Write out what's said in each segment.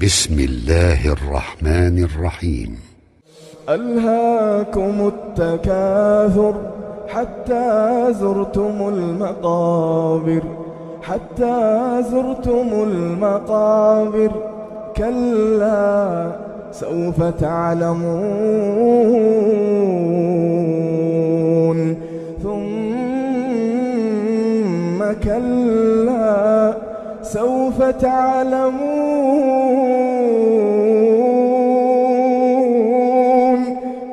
بسم الله الرحمن الرحيم. ألهاكم التكاثر حتى زرتم المقابر كلا سوف تعلمون ثم كلا سوف تعلمون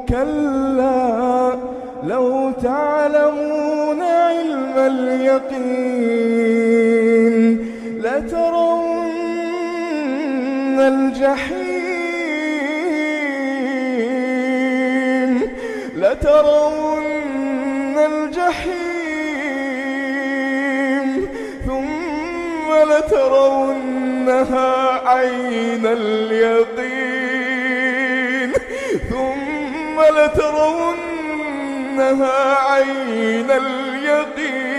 كلا لو تعلمون علم اليقين لترون الجحيم ثم لترونها عين اليقين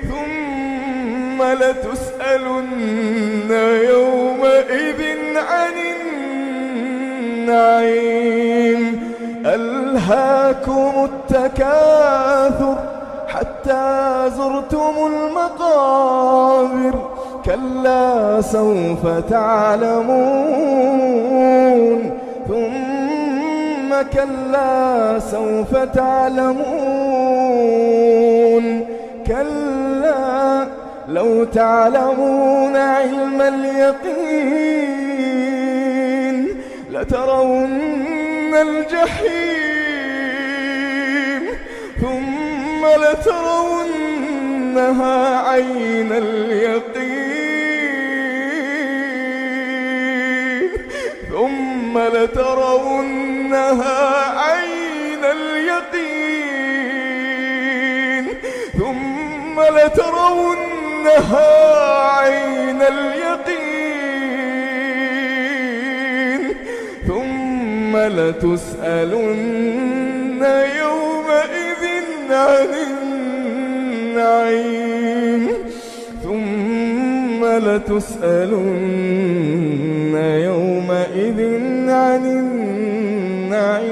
ثم لتسألن يومئذ عن النعيم. ألهاكم التكاثر حتى زرتم المقابر كلا سوف تعلمون ثم كلا سوف تعلمون كلا لو تعلمون علم اليقين لترون الجحيم ثم لترونها عين اليقين ثم لترونها عين اليقين ثم لترونها عين اليقين ثم لتسألن يومئذ عن النعيم ثم لتسألن يومئذ عن النعيم.